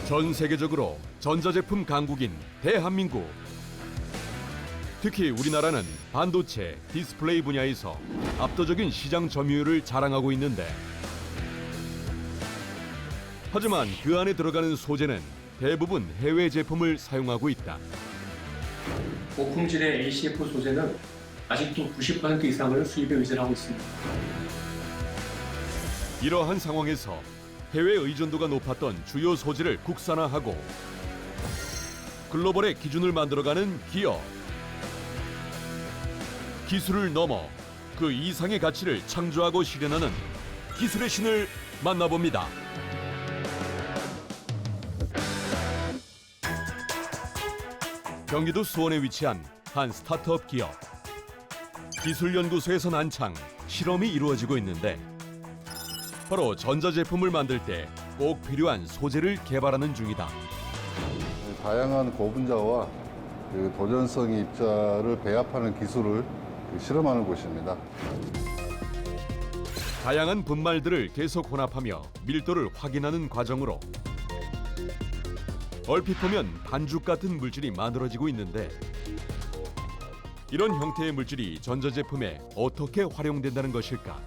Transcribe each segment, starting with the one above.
전 세계적으로 전자제품 강국인 대한민국. 특히 우리나라는 반도체, 디스플레이 분야에서 압도적인 시장 점유율을 자랑하고 있는데, 하지만 그 안에 들어가는 소재는 대부분 해외 제품을 사용하고 있다. 고품질의 ACF 소재는 아직도 90% 이상을 수입에 의존하고 있습니다. 이러한 상황에서 해외 의존도가 높았던 주요 소재를 국산화하고 글로벌의 기준을 만들어가는 기업. 기술을 넘어 그 이상의 가치를 창조하고 실현하는 기술의 신을 만나봅니다. 경기도 수원에 위치한 한 스타트업 기업. 기술연구소에서 난창 실험이 이루어지고 있는데, 바로 전자제품을 만들 때 꼭 필요한 소재를 개발하는 중이다. 다양한 고분자와 도전성 입자를 배합하는 기술을 실험하는 곳입니다. 다양한 분말들을 계속 혼합하며 밀도를 확인하는 과정으로 얼핏 보면 반죽 같은 물질이 만들어지고 있는데, 이런 형태의 물질이 전자제품에 어떻게 활용된다는 것일까?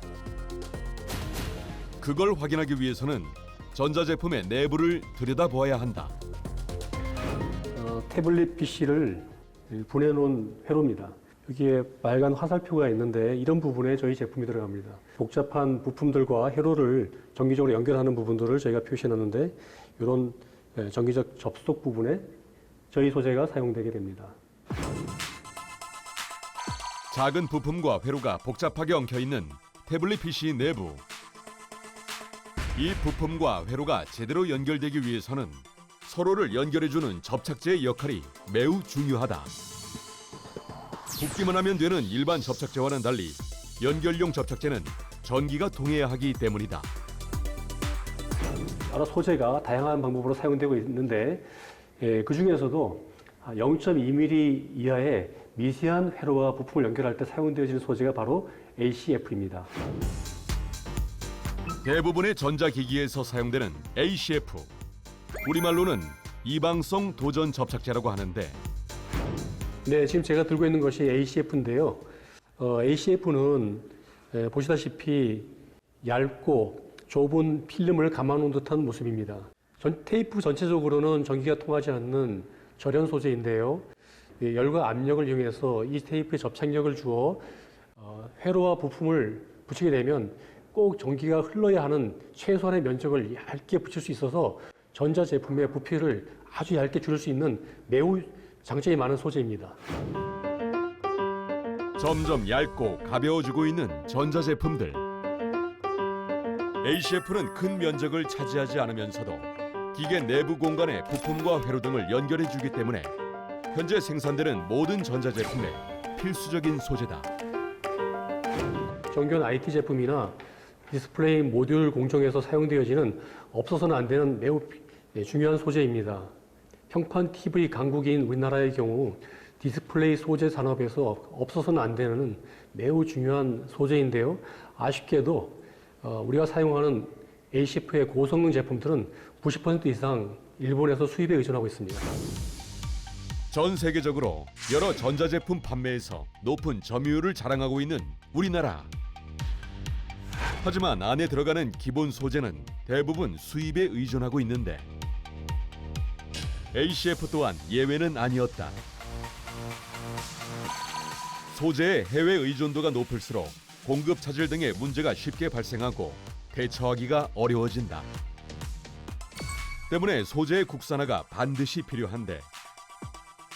그걸 확인하기 위해서는 전자제품의 내부를 들여다보아야 한다. 태블릿 PC를 분해놓은 회로입니다. 여기에 빨간 화살표가 있는데 이런 부분에 저희 제품이 들어갑니다. 복잡한 부품들과 회로를 정기적으로 연결하는 부분들을 저희가 표시해놨는데, 이런 정기적 접속 부분에 저희 소재가 사용되게 됩니다. 작은 부품과 회로가 복잡하게 엉켜있는 태블릿 PC 내부. 이 부품과 회로가 제대로 연결되기 위해서는 서로를 연결해주는 접착제의 역할이 매우 중요하다. 붓기만 하면 되는 일반 접착제와는 달리 연결용 접착제는 전기가 통해야 하기 때문이다. 여러 소재가 다양한 방법으로 사용되고 있는데, 그 중에서도 0.2mm 이하의 미세한 회로와 부품을 연결할 때 사용되어지는 소재가 바로 ACF입니다. 대부분의 전자기기에서 사용되는 ACF. 우리말로는 이방성 도전 접착제라고 하는데, 네, 지금 제가 들고 있는 것이 ACF인데요. ACF는 보시다시피 얇고 좁은 필름을 감아놓은 듯한 모습입니다. 테이프 전체적으로는 전기가 통하지 않는 절연 소재인데요. 열과 압력을 이용해서 이 테이프에 접착력을 주어 회로와 부품을 붙이게 되면 꼭 전기가 흘러야 하는 최소한의 면적을 얇게 붙일 수 있어서 전자제품의 부피를 아주 얇게 줄일 수 있는 매우 장점이 많은 소재입니다. 점점 얇고 가벼워지고 있는 전자제품들. ACF는 큰 면적을 차지하지 않으면서도 기계 내부 공간에 부품과 회로 등을 연결해 주기 때문에 현재 생산되는 모든 전자제품의 필수적인 소재다. 정교한 IT 제품이나 디스플레이 모듈 공정에서 사용되어지는 없어서는 안 되는 매우 중요한 소재입니다. 평판 TV 강국인 우리나라의 경우 디스플레이 소재 산업에서 없어서는 안 되는 매우 중요한 소재인데요. 아쉽게도 우리가 사용하는 ACF의 고성능 제품들은 90% 이상 일본에서 수입에 의존하고 있습니다. 전 세계적으로 여러 전자제품 판매에서 높은 점유율을 자랑하고 있는 우리나라. 하지만 안에 들어가는 기본 소재는 대부분 수입에 의존하고 있는데, ACF 또한 예외는 아니었다. 소재의 해외 의존도가 높을수록 공급 차질 등의 문제가 쉽게 발생하고 대처하기가 어려워진다. 때문에 소재의 국산화가 반드시 필요한데,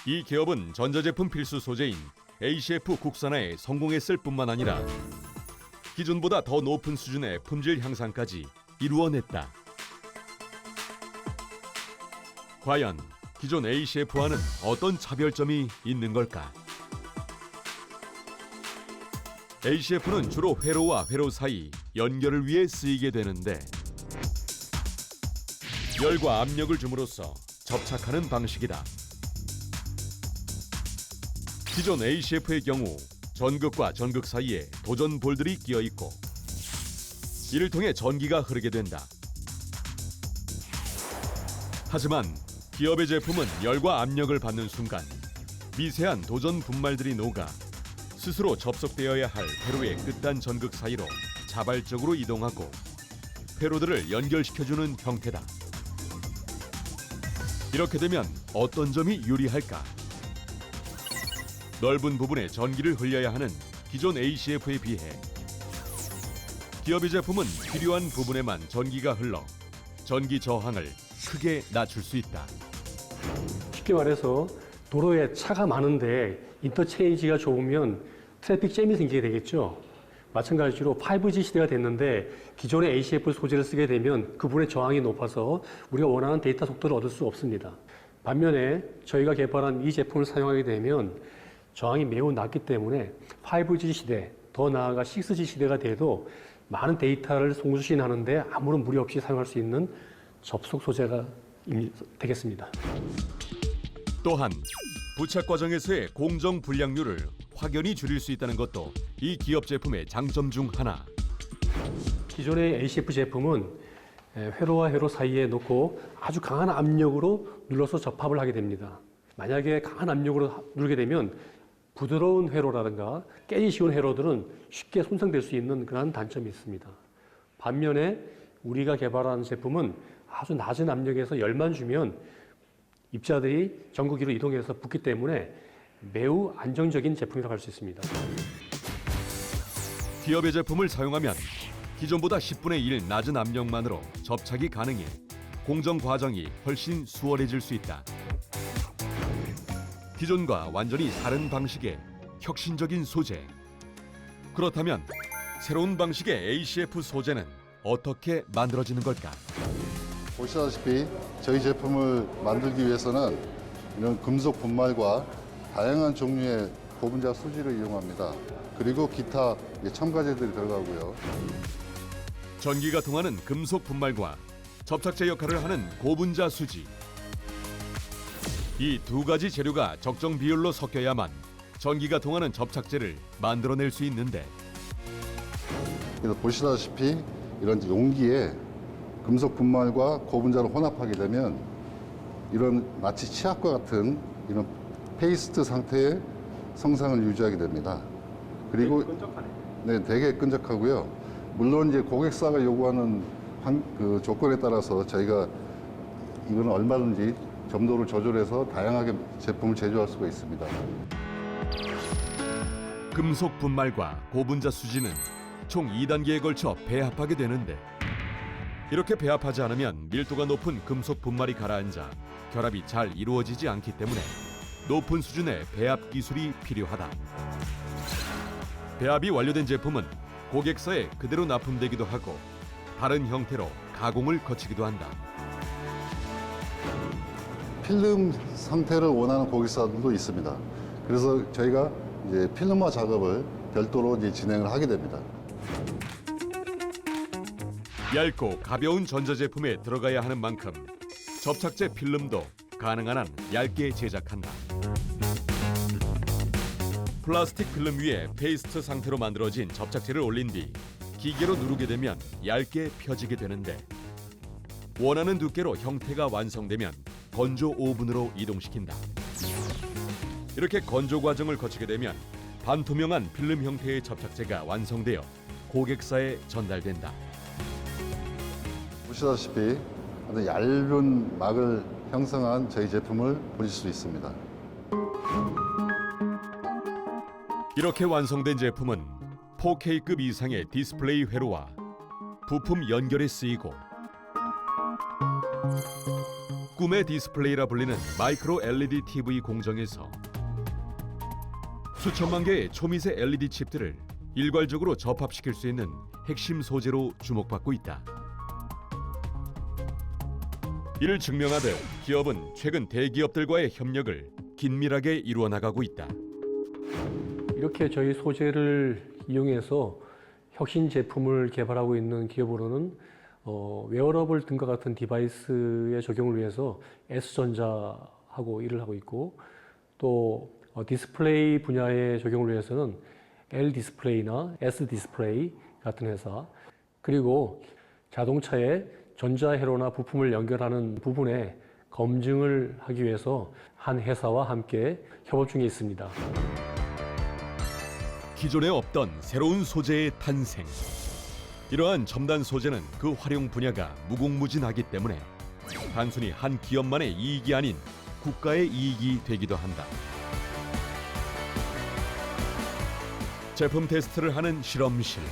이 기업은 전자제품 필수 소재인 ACF 국산화에 성공했을 뿐만 아니라 기존보다 더 높은 수준의 품질 향상까지 이루어냈다. 과연 기존 ACF와는 어떤 차별점이 있는 걸까? ACF는 주로 회로와 회로 사이 연결을 위해 쓰이게 되는데, 열과 압력을 줌으로써 접착하는 방식이다. 기존 ACF의 경우 전극과 전극 사이에 도전 볼들이 끼어 있고, 이를 통해 전기가 흐르게 된다. 하지만 기업의 제품은 열과 압력을 받는 순간 미세한 도전 분말들이 녹아 스스로 접속되어야 할 회로의 끝단 전극 사이로 자발적으로 이동하고 회로들을 연결시켜주는 형태다. 이렇게 되면 어떤 점이 유리할까? 넓은 부분에 전기를 흘려야 하는 기존 ACF에 비해 기업의 제품은 필요한 부분에만 전기가 흘러 전기 저항을 크게 낮출 수 있다. 쉽게 말해서 도로에 차가 많은데 인터체인지가 좁으면 트래픽 잼이 생기게 되겠죠. 마찬가지로 5G 시대가 됐는데 기존의 ACF 소재를 쓰게 되면 그분의 저항이 높아서 우리가 원하는 데이터 속도를 얻을 수 없습니다. 반면에 저희가 개발한 이 제품을 사용하게 되면 저항이 매우 낮기 때문에 5G 시대, 더 나아가 6G 시대가 돼도 많은 데이터를 송수신하는데 아무런 무리 없이 사용할 수 있는 접속 소재가 되겠습니다. 또한 부착 과정에서의 공정 불량률을 확연히 줄일 수 있다는 것도 이 기업 제품의 장점 중 하나. 기존의 ACF 제품은 회로와 회로 사이에 놓고 아주 강한 압력으로 눌러서 접합을 하게 됩니다. 만약에 강한 압력으로 누르게 되면 부드러운 회로라든가 깨지 쉬운 회로들은 쉽게 손상될 수 있는 그런 단점이 있습니다. 반면에 우리가 개발한 제품은 아주 낮은 압력에서 열만 주면 입자들이 전극기로 이동해서 붙기 때문에 매우 안정적인 제품이라고 할 수 있습니다. 기업의 제품을 사용하면 기존보다 10분의 1 낮은 압력만으로 접착이 가능해 공정 과정이 훨씬 수월해질 수 있다. 기존과 완전히 다른 방식의 혁신적인 소재. 그렇다면 새로운 방식의 ACF 소재는 어떻게 만들어지는 걸까? 보시다시피 저희 제품을 만들기 위해서는 이런 금속 분말과 다양한 종류의 고분자 수지를 이용합니다. 그리고 기타 첨가제들이 들어가고요. 전기가 통하는 금속 분말과 접착제 역할을 하는 고분자 수지. 이 두 가지 재료가 적정 비율로 섞여야만 전기가 통하는 접착제를 만들어낼 수 있는데 그래서 보시다시피 이런 용기에 금속 분말과 고분자를 혼합하게 되면 이런 마치 치약과 같은 이런 페이스트 상태의 성상을 유지하게 됩니다. 그리고 네, 되게 끈적하고요. 물론 이제 고객사가 요구하는 그 조건에 따라서 저희가 이건 얼마든지 점도를 조절해서 다양하게 제품을 제조할 수가 있습니다. 금속 분말과 고분자 수지는 총 2단계에 걸쳐 배합하게 되는데 이렇게 배합하지 않으면 밀도가 높은 금속 분말이 가라앉아 결합이 잘 이루어지지 않기 때문에 높은 수준의 배합 기술이 필요하다. 배합이 완료된 제품은 고객사에 그대로 납품되기도 하고 다른 형태로 가공을 거치기도 한다. 필름 상태를 원하는 고객사들도 있습니다. 그래서 저희가 이제 필름화 작업을 별도로 이제 진행을 하게 됩니다. 얇고 가벼운 전자제품에 들어가야 하는 만큼 접착제 필름도 가능한 한 얇게 제작한다. 플라스틱 필름 위에 페이스트 상태로 만들어진 접착제를 올린 뒤 기계로 누르게 되면 얇게 펴지게 되는데 원하는 두께로 형태가 완성되면 건조 오븐으로 이동시킨다. 이렇게 건조 과정을 거치게 되면 반투명한 필름 형태의 접착제가 완성되어 고객사에 전달된다. 보시다시피 아주 얇은 막을 형성한 저희 제품을 보실 수 있습니다. 이렇게 완성된 제품은 4K급 이상의 디스플레이 회로와 부품 연결에 쓰이고 꿈의 디스플레이라 불리는 마이크로 LED TV 공정에서 수천만 개의 초미세 LED 칩들을 일괄적으로 접합시킬 수 있는 핵심 소재로 주목받고 있다. 이를 증명하듯 기업은 최근 대기업들과의 협력을 긴밀하게 이루어 나가고 있다. 이렇게 저희 소재를 이용해서 혁신 제품을 개발하고 있는 기업으로는 웨어러블 등과 같은 디바이스의 적용을 위해서 S전자하고 일을 하고 있고 또 디스플레이 분야의 적용을 위해서는 L디스플레이나 S디스플레이 같은 회사 그리고 자동차의 전자회로나 부품을 연결하는 부분에 검증을 하기 위해서 한 회사와 함께 협업 중에 있습니다. 기존에 없던 새로운 소재의 탄생. 이러한 첨단 소재는 그 활용 분야가 무궁무진하기 때문에 단순히 한 기업만의 이익이 아닌 국가의 이익이 되기도 한다. 제품 테스트를 하는 실험실.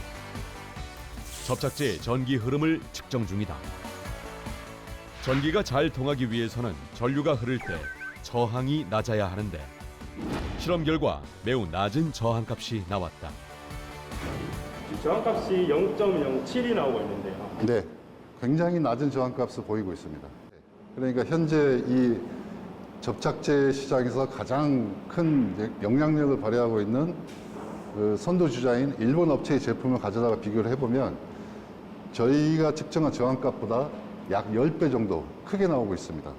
접착제의 전기 흐름을 측정 중이다. 전기가 잘 통하기 위해서는 전류가 흐를 때 저항이 낮아야 하는데 실험 결과 매우 낮은 저항값이 나왔다. 저항값이 0.07이 나오고 있는데요. 네, 굉장히 낮은 저항값을 보이고 있습니다. 그러니까 현재 이 접착제 시장에서 가장 큰 영향력을 발휘하고 있는 그 선두주자인 일본 업체의 제품을 가져다가 비교를 해보면 저희가 측정한 저항값보다 약 10배 정도 크게 나오고 있습니다.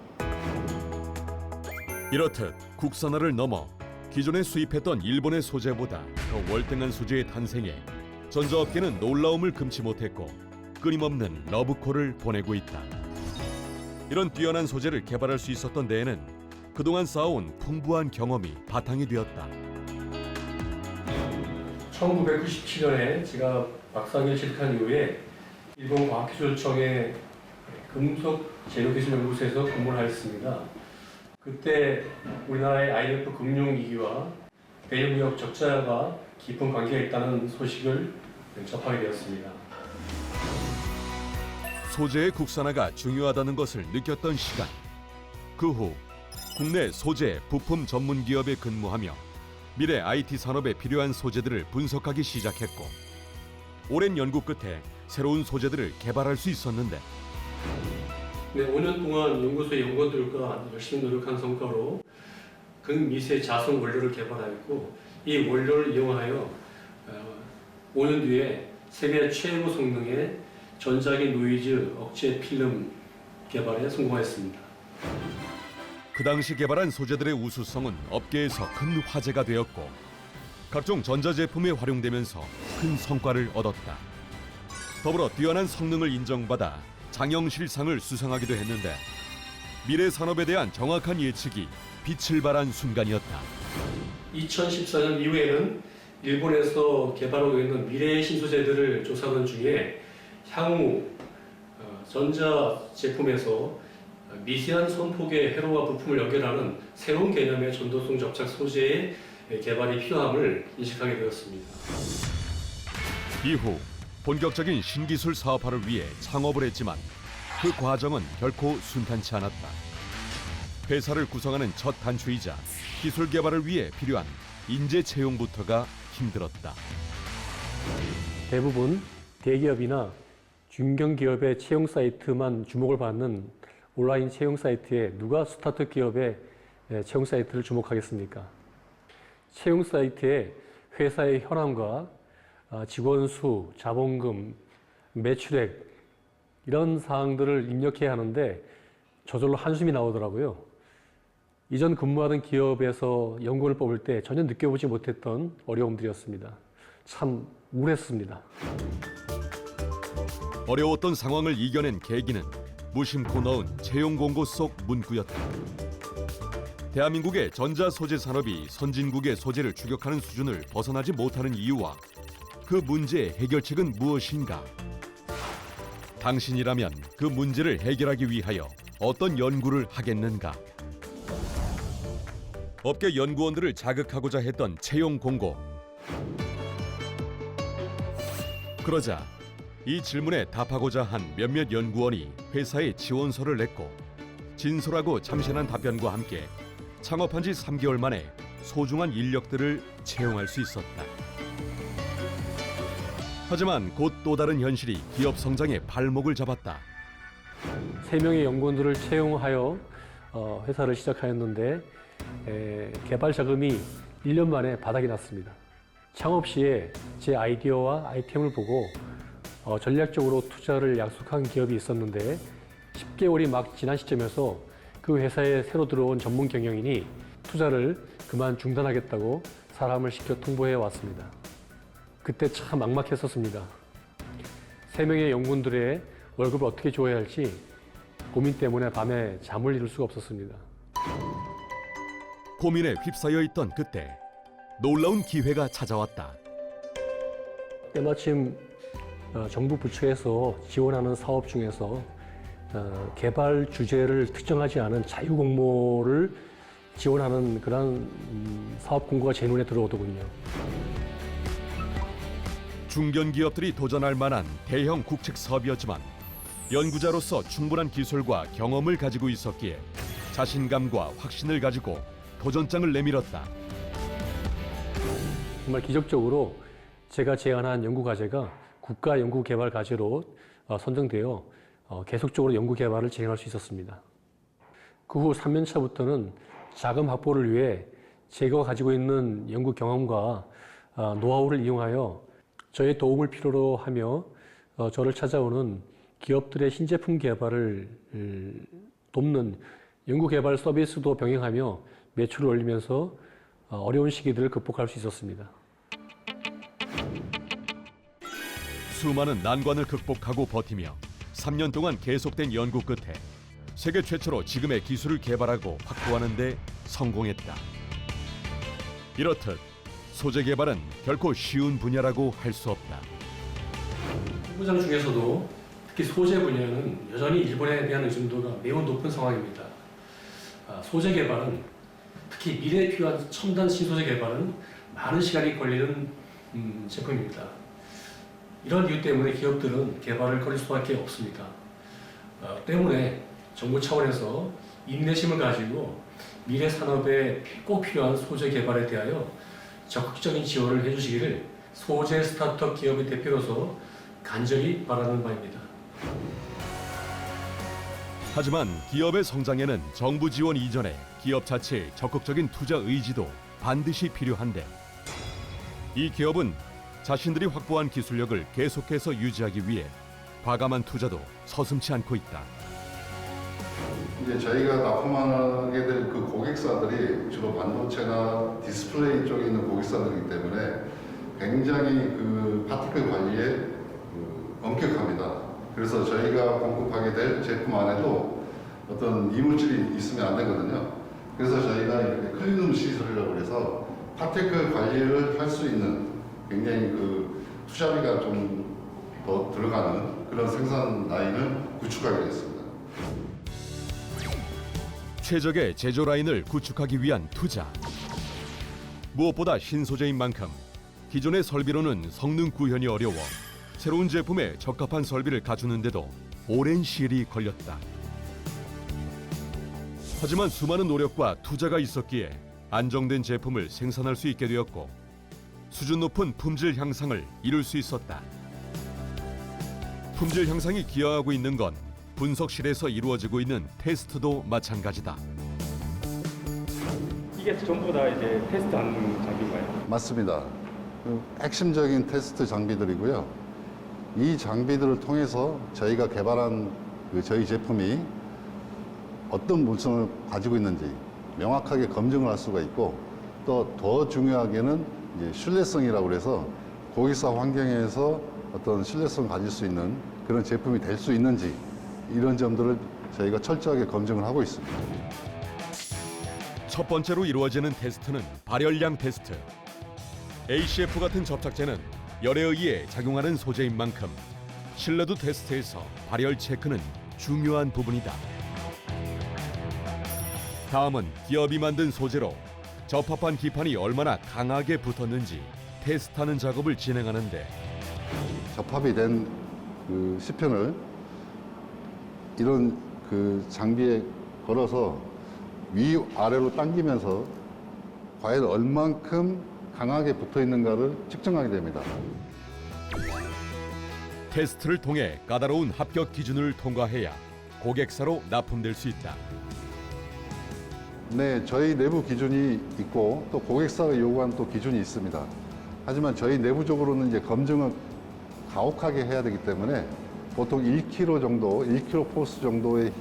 이렇듯 국산화를 넘어 기존에 수입했던 일본의 소재보다 더 월등한 소재의 탄생에 전자업계는 놀라움을 금치 못했고 끊임없는 러브콜을 보내고 있다. 이런 뛰어난 소재를 개발할 수 있었던 데에는 그동안 쌓아온 풍부한 경험이 바탕이 되었다. 1997년에 제가 박사학위를 취득한 이후에 일본 과학기술청의 금속 재료기술연구소에서 근무를 하였습니다. 그때 우리나라의 IMF 금융위기와 대일무역 적자가 깊은 관계가 있다는 소식을 접하게 되었습니다. 소재의 국산화가 중요하다는 것을 느꼈던 시간. 그 후 국내 소재, 부품 전문 기업에 근무하며 미래 IT 산업에 필요한 소재들을 분석하기 시작했고 오랜 연구 끝에 새로운 소재들을 개발할 수 있었는데 네, 5년 동안 연구소의 연구원들과 열심히 노력한 성과로 극미세 자성 원료를 개발하였고 이 원료를 이용하여 5년 뒤에 세계 최고 성능의 전자기 노이즈 억제 필름 개발에 성공하였습니다. 그 당시 개발한 소재들의 우수성은 업계에서 큰 화제가 되었고 각종 전자제품에 활용되면서 큰 성과를 얻었다. 더불어 뛰어난 성능을 인정받아 장영실상을 수상하기도 했는데 미래 산업에 대한 정확한 예측이 빛을 발한 순간이었다. 2014년 이후에는 일본에서 개발하고 있는 미래의 신소재들을 조사하는 중에 향후 전자 제품에서 미세한 선폭의 회로와 부품을 연결하는 새로운 개념의 전도성 접착 소재의 개발이 필요함을 인식하게 되었습니다. 이후 본격적인 신기술 사업화를 위해 창업을 했지만 그 과정은 결코 순탄치 않았다. 회사를 구성하는 첫 단추이자 기술 개발을 위해 필요한 인재 채용부터가 힘들었다. 대부분 대기업이나 중견기업의 채용 사이트만 주목을 받는 온라인 채용 사이트에 누가 스타트업 기업의 채용 사이트를 주목하겠습니까? 채용 사이트에 회사의 현황과 직원 수, 자본금, 매출액 이런 사항들을 입력해야 하는데 저절로 한숨이 나오더라고요. 이전 근무하던 기업에서 연구원을 뽑을 때 전혀 느껴보지 못했던 어려움들이었습니다. 참 우울했습니다. 어려웠던 상황을 이겨낸 계기는 무심코 넣은 채용 공고 속 문구였다. 대한민국의 전자 소재 산업이 선진국의 소재를 추격하는 수준을 벗어나지 못하는 이유와 그 문제의 해결책은 무엇인가? 당신이라면 그 문제를 해결하기 위하여 어떤 연구를 하겠는가? 업계 연구원들을 자극하고자 했던 채용 공고. 그러자 이 질문에 답하고자 한 몇몇 연구원이 회사에 지원서를 냈고 진솔하고 참신한 답변과 함께 창업한 지 3개월 만에 소중한 인력들을 채용할 수 있었다. 하지만 곧 또 다른 현실이 기업 성장의 발목을 잡았다. 3명의 연구원들을 채용하여 회사를 시작하였는데 개발 자금이 1년 만에 바닥이 났습니다. 창업 시에 제 아이디어와 아이템을 보고 전략적으로 투자를 약속한 기업이 있었는데 10개월이 막 지난 시점에서 그 회사에 새로 들어온 전문 경영인이 투자를 그만 중단하겠다고 사람을 시켜 통보해 왔습니다. 그때 참 막막했었습니다. 3명의 연구원들의 월급을 어떻게 줘야 할지 고민 때문에 밤에 잠을 이룰 수가 없었습니다. 고민에 휩싸여 있던 그때 놀라운 기회가 찾아왔다. 때마침 정부 부처에서 지원하는 사업 중에서 개발 주제를 특정하지 않은 자유 공모를 지원하는 그런 사업 공고가 제 눈에 들어오더군요. 중견 기업들이 도전할 만한 대형 국책 사업이었지만 연구자로서 충분한 기술과 경험을 가지고 있었기에 자신감과 확신을 가지고 도전장을 내밀었다. 정말 기적적으로 제가 제안한 연구 과제가 국가 연구 개발 과제로 선정되어 계속적으로 연구 개발을 진행할 수 있었습니다. 그 후 3년차부터는 자금 확보를 위해 제가 가지고 있는 연구 경험과 노하우를 이용하여 저의 도움을 필요로 하며 저를 찾아오는 기업들의 신제품 개발을 돕는 연구 개발 서비스도 병행하며 매출을 올리면서 어려운 시기들을 극복할 수 있었습니다. 수많은 난관을 극복하고 버티며 3년 동안 계속된 연구 끝에 세계 최초로 지금의 기술을 개발하고 확보하는 데 성공했다. 이렇듯 소재 개발은 결코 쉬운 분야라고 할 수 없다. 연구장 중에서도 특히 소재 분야는 여전히 일본에 대한 의존도가 매우 높은 상황입니다. 소재 개발은 특히 미래에 필요한 첨단 신소재 개발은 많은 시간이 걸리는 제품입니다. 이런 이유 때문에 기업들은 개발을 꺼릴 수밖에 없습니다. 때문에 정부 차원에서 인내심을 가지고 미래 산업에 꼭 필요한 소재 개발에 대하여 적극적인 지원을 해주시기를 소재 스타트업 기업의 대표로서 간절히 바라는 바입니다. 하지만 기업의 성장에는 정부 지원 이전에 기업 자체의 적극적인 투자 의지도 반드시 필요한데 이 기업은 자신들이 확보한 기술력을 계속해서 유지하기 위해 과감한 투자도 서슴지 않고 있다. 이제 저희가 납품하게 될 그 고객사들이 주로 반도체나 디스플레이 쪽에 있는 고객사들이기 때문에 굉장히 그 파티클 관리에 엄격합니다. 그래서 저희가 공급하게 될 제품 안에도 어떤 이물질이 있으면 안 되거든요. 그래서 저희가 이렇게 클린룸 시설이라고 해서 파티클 관리를 할 수 있는 굉장히 그 투자비가 좀 더 들어가는 그런 생산 라인을 구축하게 됐습니다. 최적의 제조 라인을 구축하기 위한 투자. 무엇보다 신소재인 만큼 기존의 설비로는 성능 구현이 어려워 새로운 제품에 적합한 설비를 갖추는데도 오랜 시일이 걸렸다. 하지만 수많은 노력과 투자가 있었기에 안정된 제품을 생산할 수 있게 되었고 수준 높은 품질 향상을 이룰 수 있었다. 품질 향상이 기여하고 있는 건 분석실에서 이루어지고 있는 테스트도 마찬가지다. 이게 전부 다 이제 테스트하는 장비인가요? 맞습니다. 그 핵심적인 테스트 장비들이고요. 이 장비들을 통해서 저희가 개발한 그 저희 제품이 어떤 물성을 가지고 있는지 명확하게 검증을 할 수가 있고 또 더 중요하게는 이제 신뢰성이라고 해서 고객사 환경에서 어떤 신뢰성을 가질 수 있는 그런 제품이 될 수 있는지 이런 점들을 저희가 철저하게 검증을 하고 있습니다. 첫 번째로 이루어지는 테스트는 발열량 테스트. ACF 같은 접착제는 열에 의해 작용하는 소재인 만큼 신뢰도 테스트에서 발열 체크는 중요한 부분이다. 다음은 기업이 만든 소재로 적합한 기판이 얼마나 강하게 붙었는지 테스트하는 작업을 진행하는데 접합이 된 그 시편을 이런 그 장비에 걸어서 위아래로 당기면서 과연 얼만큼 강하게 붙어 있는가를 측정하게 됩니다. 테스트를 통해 까다로운 합격 기준을 통과해야 고객사로 납품될 수 있다. 네, 저희 내부 기준이 있고 또 고객사가 요구한 또 기준이 있습니다. 하지만 저희 내부적으로는 이제 검증을 가혹하게 해야 되기 때문에 보통 1kg 정도, 1kg 포스 정도의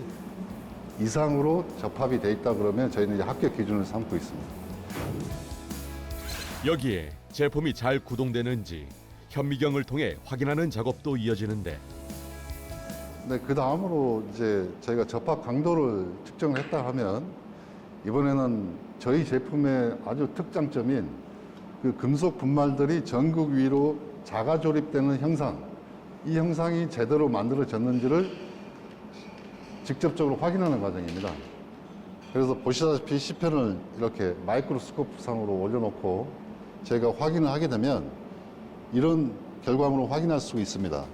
이상으로 접합이 돼 있다 그러면 저희는 이제 합격 기준을 삼고 있습니다. 여기에 제품이 잘 구동되는지 현미경을 통해 확인하는 작업도 이어지는데 네, 그 다음으로 이제 저희가 접합 강도를 측정을 했다 하면 이번에는 저희 제품의 아주 특장점인 그 금속 분말들이 전극 위로 자가 조립되는 형상, 이 형상이 제대로 만들어졌는지를 직접적으로 확인하는 과정입니다. 그래서 보시다시피 시펜을 이렇게 마이크로스코프 상으로 올려놓고 제가 확인을 하게 되면 이런 결과물을 확인할 수 있습니다.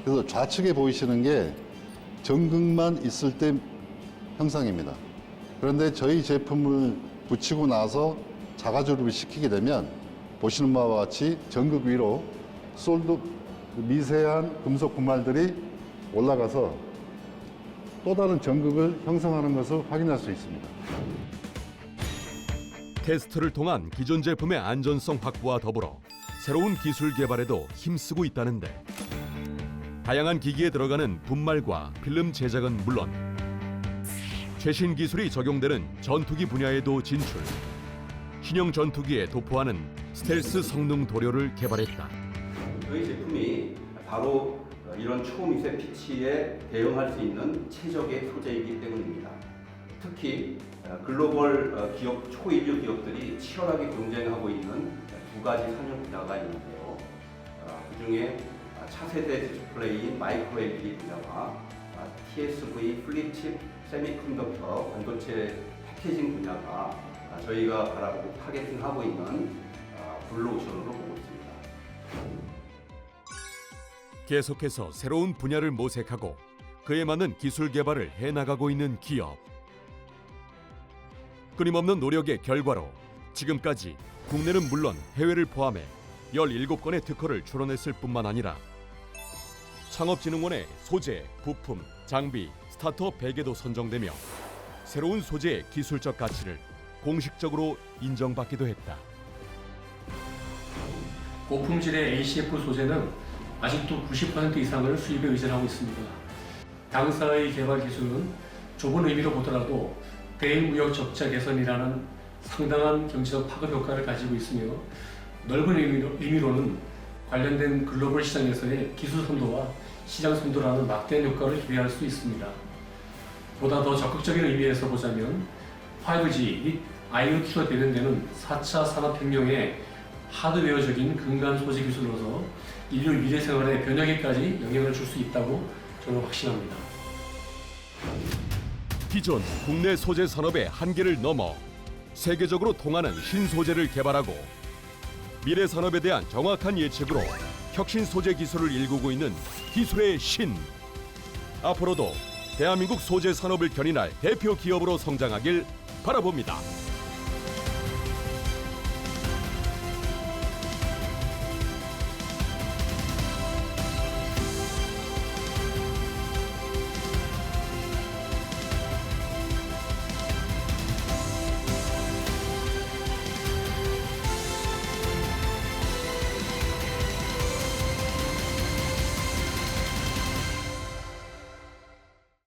그래서 좌측에 보이시는 게 전극만 있을 때 형상입니다. 그런데 저희 제품을 붙이고 나서 자가 조립을 시키게 되면 보시는 바와 같이 전극 위로 솔드 미세한 금속 분말들이 올라가서 또 다른 전극을 형성하는 것을 확인할 수 있습니다. 테스트를 통한 기존 제품의 안전성 확보와 더불어 새로운 기술 개발에도 힘쓰고 있다는데 다양한 기기에 들어가는 분말과 필름 제작은 물론 최신 기술이 적용되는 전투기 분야에도 진출. 신형 전투기에 도포하는 스텔스 성능 도료를 개발했다. 저희 제품이 바로 이런 초미세 피치에 대응할 수 있는 최적의 소재이기 때문입니다. 특히 글로벌 기업, 초인류 기업들이 치열하게 경쟁하고 있는 두 가지 산업 분야가 있는데요. 그중에 차세대 디스플레이인 마이크로 LED 분야와 TSV 플립칩 세미컨덕터 반도체 패키징 분야가 저희가 바라보고 타겟팅하고 있는 블루오션으로 보고 있습니다. 계속해서 새로운 분야를 모색하고 그에 맞는 기술 개발을 해나가고 있는 기업. 끊임없는 노력의 결과로 지금까지 국내는 물론 해외를 포함해 17건의 특허를 출원했을 뿐만 아니라 창업진흥원의 소재, 부품, 장비, 스타트업 100에도 선정되며 새로운 소재의 기술적 가치를 공식적으로 인정받기도 했다. 고품질의 ACF 소재는 아직도 90% 이상을 수입에 의존하고 있습니다. 당사의 개발 기술은 좁은 의미로 보더라도 대일 무역 적자 개선이라는 상당한 경제적 파급 효과를 가지고 있으며 넓은 의미로는 관련된 글로벌 시장에서의 기술 선도와 시장 선도라는 막대한 효과를 기대할 수 있습니다. 보다 더 적극적인 의미에서 보자면 5G 및 IoT로 대변되는 4차 산업혁명의 하드웨어적인 근간 소재 기술로서 인류 미래 생활의 변혁에까지 영향을 줄 수 있다고 저는 확신합니다. 기존 국내 소재 산업의 한계를 넘어 세계적으로 통하는 신소재를 개발하고 미래 산업에 대한 정확한 예측으로 혁신 소재 기술을 일구고 있는 기술의 신. 앞으로도 대한민국 소재 산업을 견인할 대표 기업으로 성장하길 바라봅니다.